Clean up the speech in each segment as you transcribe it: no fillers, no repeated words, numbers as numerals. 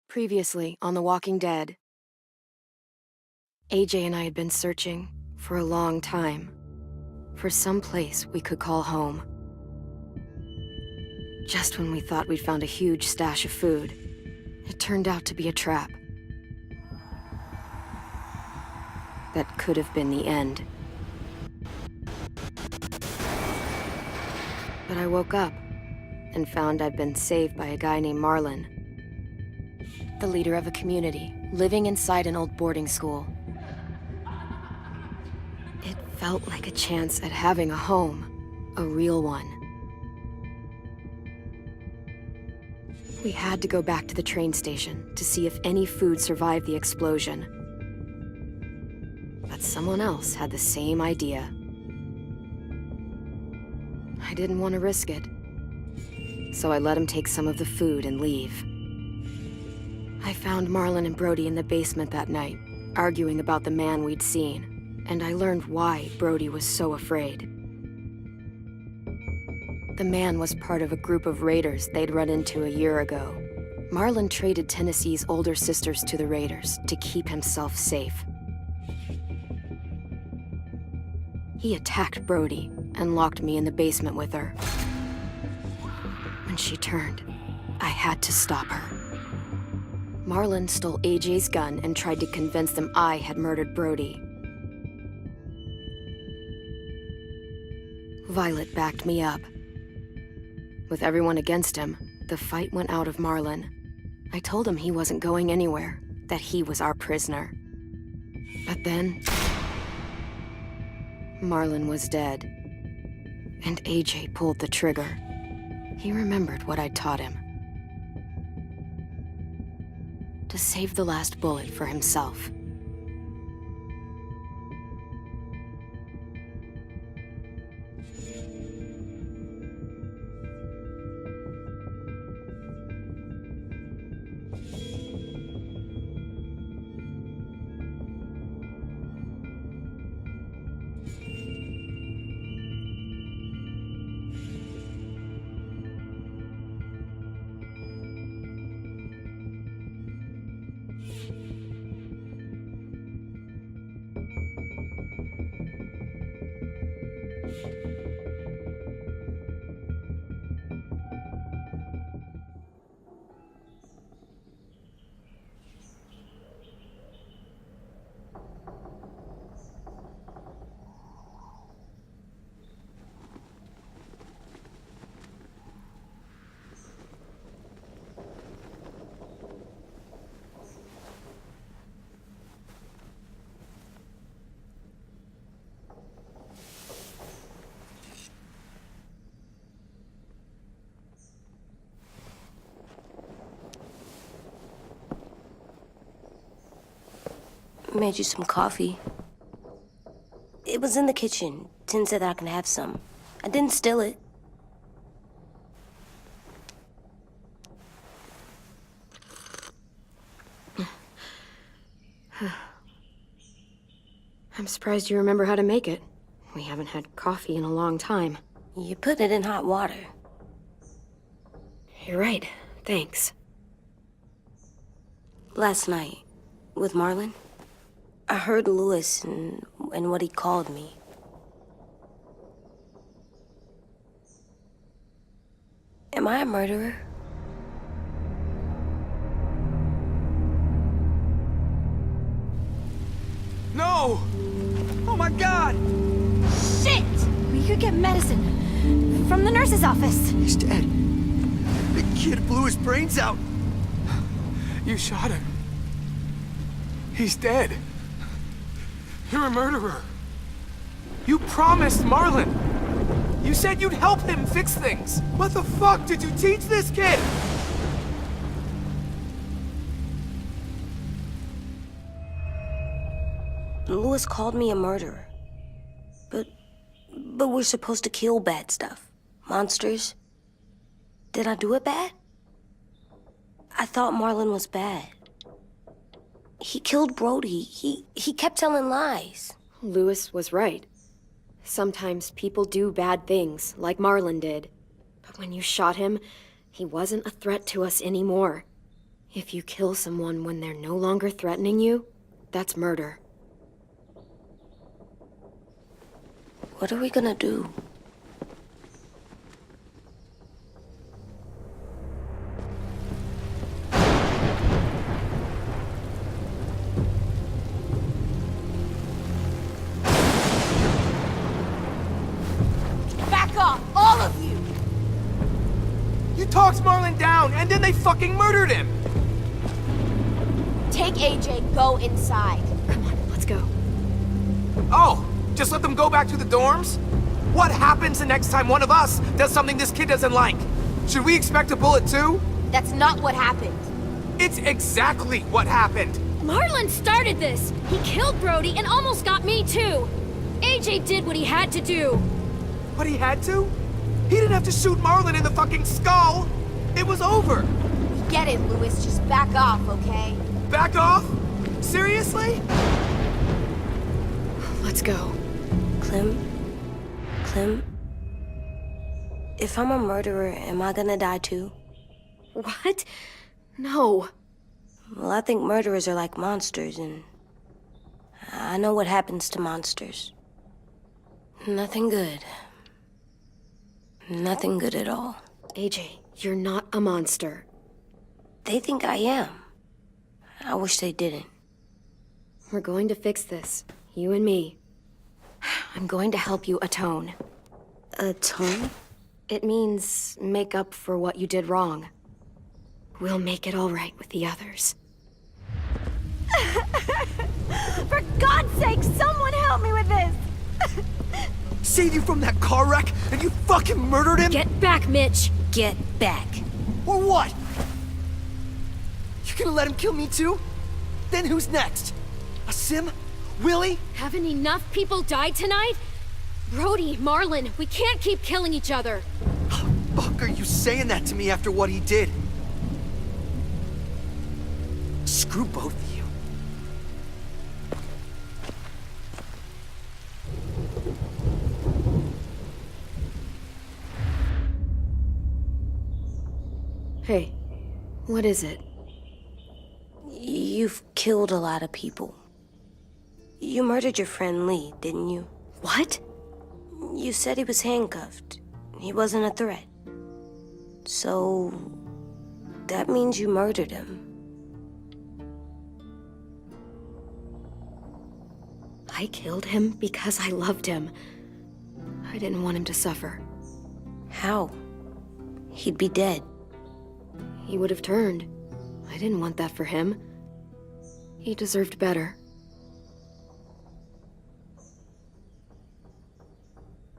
Previously on The Walking Dead, AJ and I had been searching for a long time for some place we could call home. Just when we thought we'd found a huge stash of food, it turned out to be a trap. That could have been the end. But I woke up and found I'd been saved by a guy named Marlon, the leader of a community living inside an old boarding school. It felt like a chance at having a home, a real one. We had to go back to the train station to see if any food survived the explosion. But someone else had the same idea. I didn't want to risk it, so I let him take some of the food and leave. I found Marlon and Brody in the basement that night, arguing about the man we'd seen, and I learned why Brody was so afraid. The man was part of a group of raiders they'd run into a year ago. Marlon traded Tennessee's older sisters to the raiders to keep himself safe. He attacked Brody and locked me in the basement with her. When she turned, I had to stop her. Marlon stole AJ's gun and tried to convince them I had murdered Brody. Violet backed me up. With everyone against him, the fight went out of Marlon. I told him he wasn't going anywhere, that he was our prisoner. But then, Marlon was dead, and AJ pulled the trigger. He remembered what I'd taught him. To save the last bullet for himself. Made you some coffee. It was in the kitchen. Tin said that I can have some. I didn't steal it. I'm surprised you remember how to make it. We haven't had coffee in a long time. You put it in hot water. You're right. Thanks. Last night, with Marlon, I heard Lewis and what he called me. Am I a murderer? No! Oh my God! Shit! We could get medicine from the nurse's office. He's dead. The kid blew his brains out. You shot him. He's dead. You're a murderer. You promised Marlon. You said you'd help him fix things. What the fuck did you teach this kid? Lewis called me a murderer. But we're supposed to kill bad stuff. Monsters. Did I do it bad? I thought Marlon was bad. He killed Brody. He kept telling lies. Lewis was right. Sometimes people do bad things, like Marlon did. But when you shot him, he wasn't a threat to us anymore. If you kill someone when they're no longer threatening you, that's murder. What are we gonna do? Back off, all of you! You talked Marlon down, and then they fucking murdered him! Take AJ, go inside. Come on, let's go. Oh, just let them go back to the dorms? What happens the next time one of us does something this kid doesn't like? Should we expect a bullet too? That's not what happened. It's exactly what happened! Marlon started this! He killed Brody and almost got me too! AJ did what he had to do! What he had to? He didn't have to shoot Marlon in the fucking skull! It was over! We get it, Louis. Just back off, okay? Back off? Seriously? Let's go. Clem, if I'm a murderer, am I gonna die too? What? No. Well, I think murderers are like monsters, and I know what happens to monsters. Nothing good. Nothing good at all. AJ, you're not a monster. They think I am. I wish they didn't. We're going to fix this. You and me. I'm going to help you atone. Atone? It means make up for what you did wrong. We'll make it all right with the others. For God's sake, someone help me with this! Saved you from that car wreck, and you fucking murdered him? Get back, Mitch! Get back. Or what? You gonna let him kill me too? Then who's next? A Sim? Willie? Haven't enough people died tonight? Brody, Marlon, we can't keep killing each other. Fuck are you saying that to me after what he did? Screw both of you. Hey, what is it? You've killed a lot of people. You murdered your friend Lee, didn't you? What? You said he was handcuffed. He wasn't a threat. So, that means you murdered him. I killed him because I loved him. I didn't want him to suffer. How? He'd be dead. He would have turned. I didn't want that for him. He deserved better.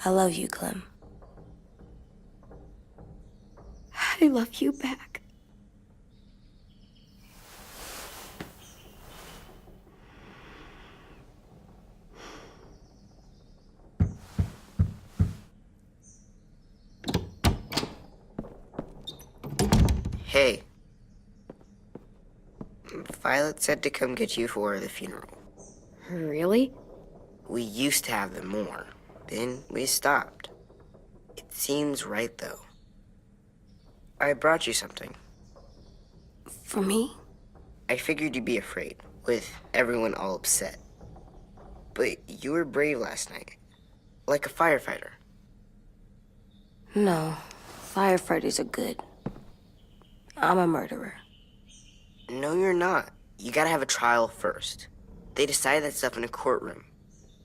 I love you, Clem. I love you back. Hey. Violet said to come get you for the funeral. Really? We used to have them more. Then we stopped. It seems right, though. I brought you something. For me? I figured you'd be afraid, with everyone all upset. But you were brave last night. Like a firefighter. No. Firefighters are good. I'm a murderer. No, you're not. You gotta have a trial first. They decide that stuff in a courtroom.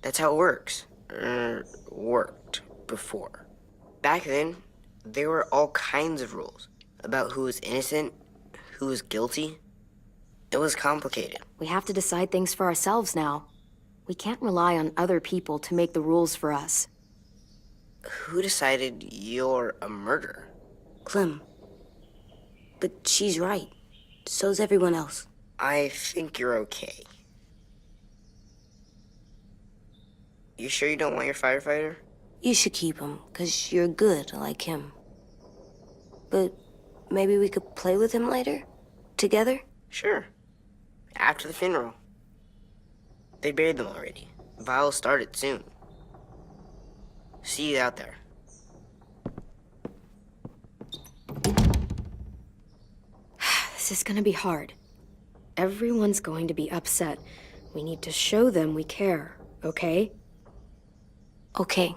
That's how it works. Worked before. Back then, there were all kinds of rules about who was innocent, who was guilty. It was complicated. We have to decide things for ourselves now. We can't rely on other people to make the rules for us. Who decided you're a murderer? Clem. But she's right. So's everyone else. I think you're okay. You sure you don't want your firefighter? You should keep him, 'cause you're good like him. But maybe we could play with him later? Together? Sure. After the funeral. They buried them already. Vile'll start it soon. See you out there. This This is gonna be hard. Everyone's going to be upset. We need to show them we care, okay? Okay.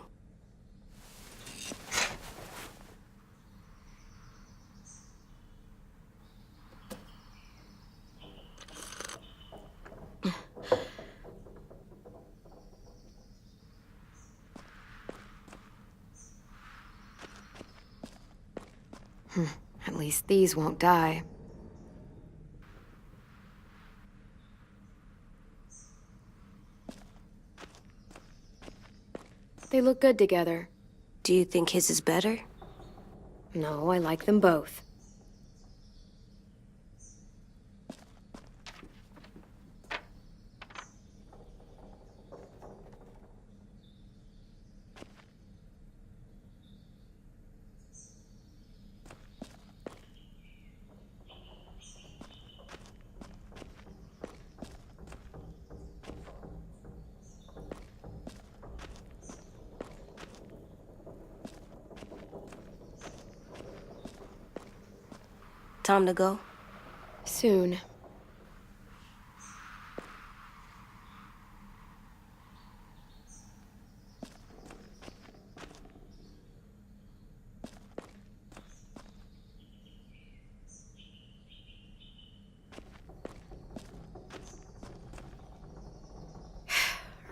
At least these won't die. They look good together. Do you think his is better? No, I like them both. Time to go? Soon.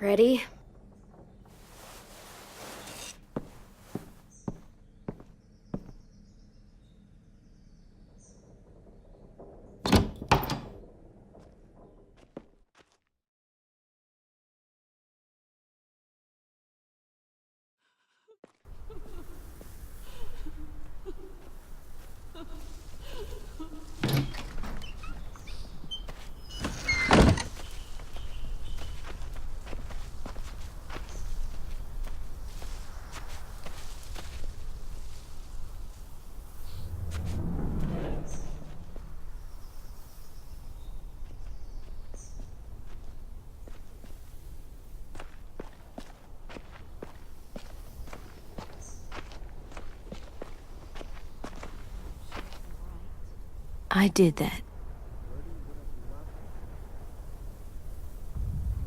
Ready? I did that.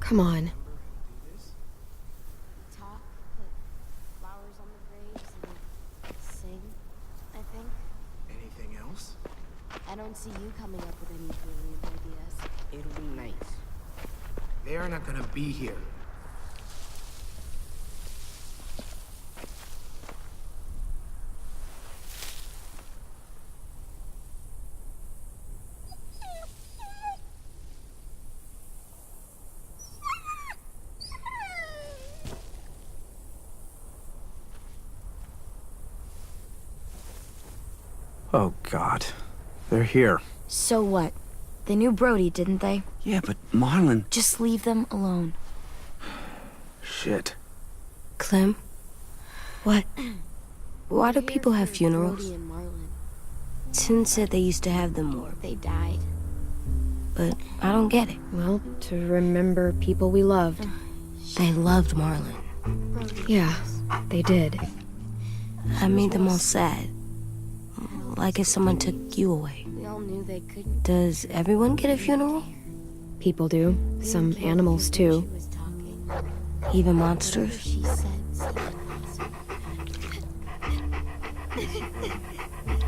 Come on. Talk, put flowers on the graves, and sing, I think. Anything else? I don't see you coming up with any brilliant ideas. It'll be nice. They are not gonna be here. Oh, God. They're here. So what? They knew Brody, didn't they? Yeah, but Marlon... Just leave them alone. Shit. Clem? What? Why do people have funerals? Brody and Marlon. Tin said they used to have them more, They died. but I don't get it. Well, to remember people we loved. They loved Marlon. Yeah, they did. I made them all sad. Like if someone took you away. We all knew they couldn't. Does everyone get a funeral? People do. Some animals, too. She was talking. Even monsters? She said.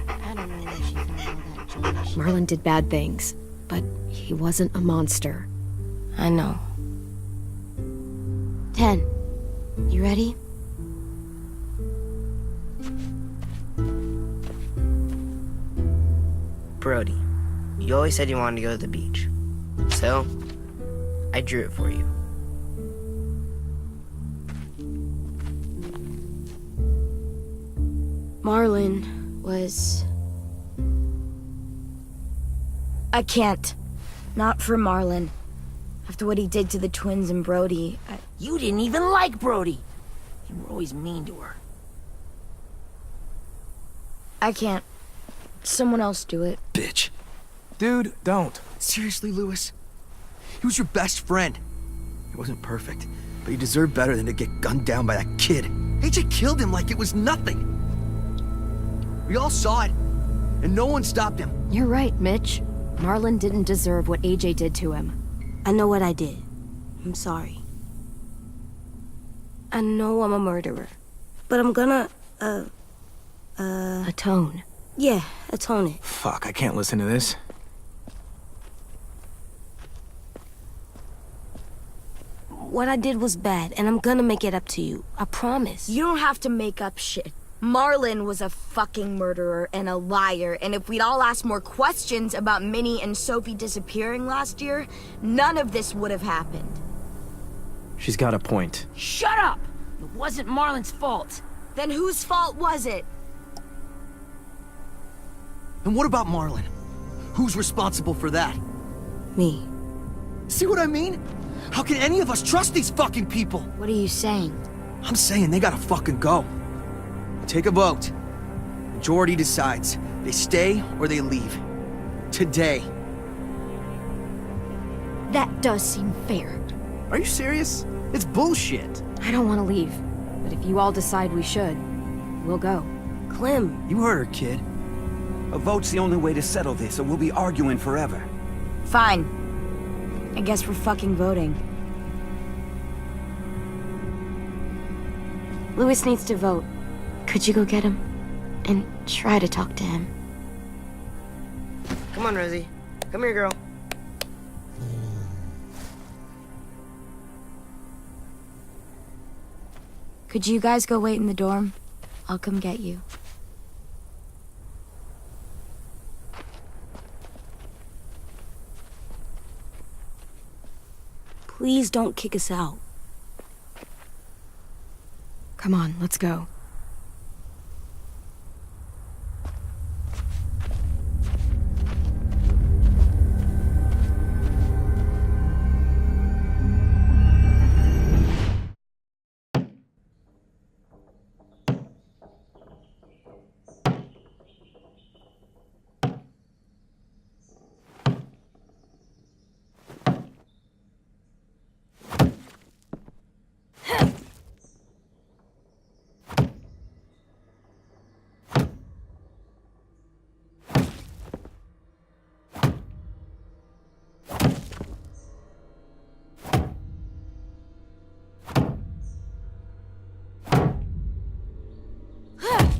I don't know where she found all that joy. Marlon did bad things, but he wasn't a monster. I know. 10. You ready? Brody, you always said you wanted to go to the beach. So, I drew it for you. Marlon was... I can't. Not for Marlon. After what he did to the twins and Brody, You didn't even like Brody. You were always mean to her. I can't. Someone else do it. Bitch. Dude, don't. Seriously, Lewis? He was your best friend. He wasn't perfect, but he deserved better than to get gunned down by that kid. AJ killed him like it was nothing. We all saw it, and no one stopped him. You're right, Mitch. Marlon didn't deserve what AJ did to him. I know what I did. I'm sorry. I know I'm a murderer. But I'm gonna, Atone. yeah, atone it. Fuck, I can't listen to this. What I did was bad, and I'm gonna make it up to you. I promise. You don't have to make up shit. Marlon was a fucking murderer and a liar, and if we'd all asked more questions about Minnie and Sophie disappearing last year, none of this would have happened. She's got a point. Shut up! It wasn't Marlon's fault. Then whose fault was it? And what about Marlon? Who's responsible for that? Me. See what I mean? How can any of us trust these fucking people? What are you saying? I'm saying they gotta fucking go. Take a vote. Majority decides. They stay or they leave. Today. That does seem fair. Are you serious? It's bullshit. I don't want to leave, but if you all decide we should, we'll go. Clem. You heard her, kid. A vote's the only way to settle this, or we'll be arguing forever. Fine. I guess we're fucking voting. Louis needs to vote. Could you go get him? And try to talk to him. Come on, Rosie. Come here, girl. Could you guys go wait in the dorm? I'll come get you. Please don't kick us out. Come on, let's go.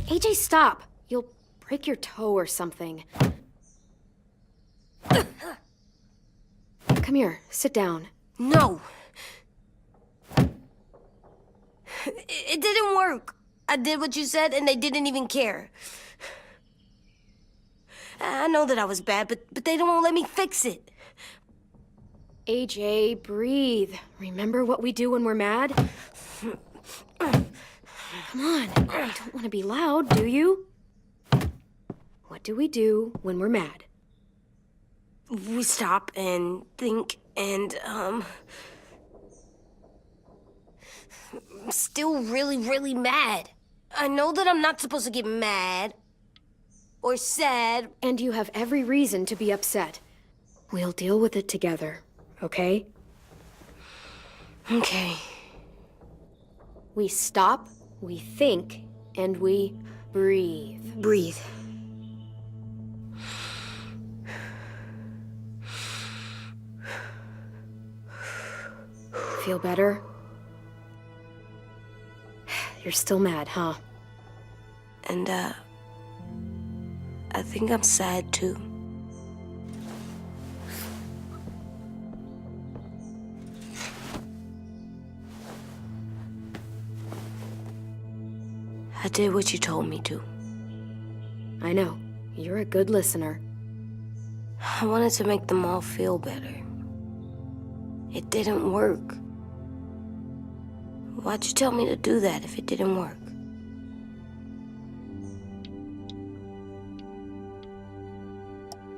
AJ, stop! You'll break your toe or something. Come here, sit down. No! It didn't work. I did what you said, and they didn't even care. I know that I was bad, but they don't let me fix it. AJ, breathe. Remember what we do when we're mad? Come on, you don't want to be loud, do you? What do we do when we're mad? We stop and think and, I'm still really, really mad. I know that I'm not supposed to get mad or sad. And you have every reason to be upset. We'll deal with it together, okay? Okay. We stop, we think, and we breathe. Breathe. Feel better? You're still mad, huh? And, I think I'm sad too. I did what you told me to. I know. You're a good listener. I wanted to make them all feel better. It didn't work. Why'd you tell me to do that if it didn't work?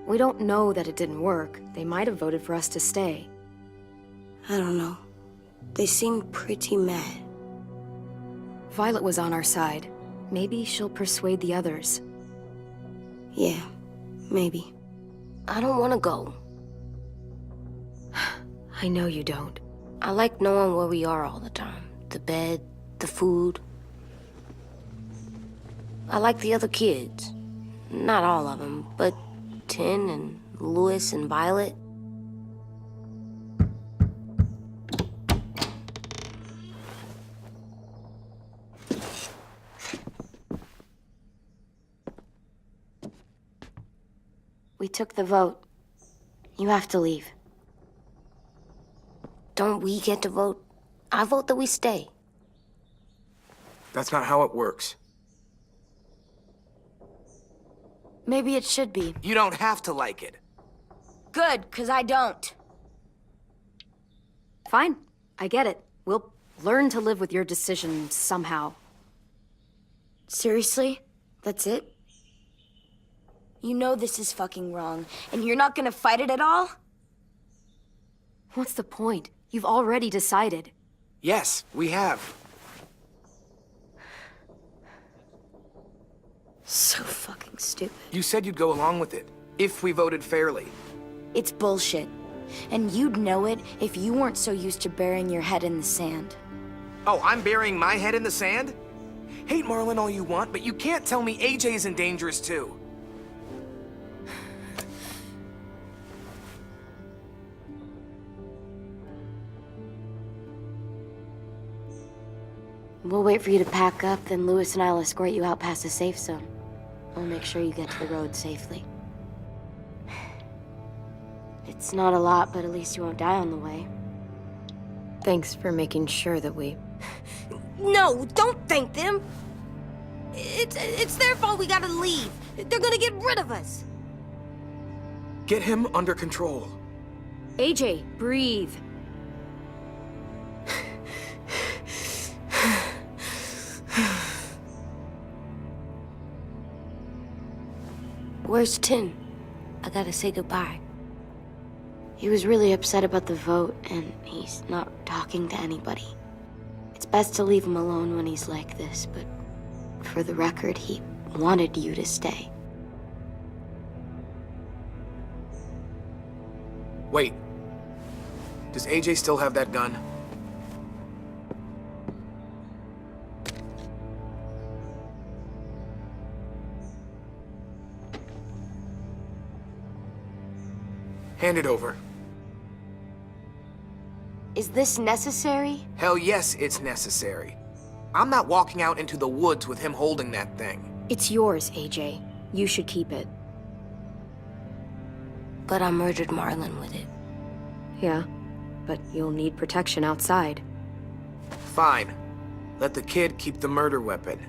We don't know that it didn't work. They might have voted for us to stay. I don't know. They seemed pretty mad. Violet was on our side. Maybe she'll persuade the others. Yeah, maybe. I don't want to go. I know you don't. I like knowing where we are all the time. The bed, the food. I like the other kids. Not all of them, but Tin and Louis and Violet. We took the vote. You have to leave. Don't we get to vote? I vote that we stay. That's not how it works. Maybe it should be. You don't have to like it. Good, 'cause I don't. Fine, I get it. We'll learn to live with your decision somehow. Seriously? That's it? You know this is fucking wrong, and you're not gonna fight it at all? What's the point? You've already decided. Yes, we have. So fucking stupid. You said you'd go along with it, if we voted fairly. It's bullshit. And you'd know it if you weren't so used to burying your head in the sand. Oh, I'm burying my head in the sand? Hate Marlon all you want, but you can't tell me AJ isn't dangerous too. We'll wait for you to pack up, then Louis and I'll escort you out past the safe zone. We'll make sure you get to the road safely. It's not a lot, but at least you won't die on the way. Thanks for making sure that we... No, don't thank them! It's their fault we gotta leave. They're gonna get rid of us. Get him under control. AJ, breathe. Where's Tin? I gotta say goodbye. He was really upset about the vote, and he's not talking to anybody. It's best to leave him alone when he's like this, but for the record, he wanted you to stay. Wait. Does AJ still have that gun? Hand it over. Is this necessary? Hell yes, it's necessary. I'm not walking out into the woods with him holding that thing. It's yours, AJ. You should keep it. But I murdered Marlon with it. Yeah, but you'll need protection outside. Fine. Let the kid keep the murder weapon.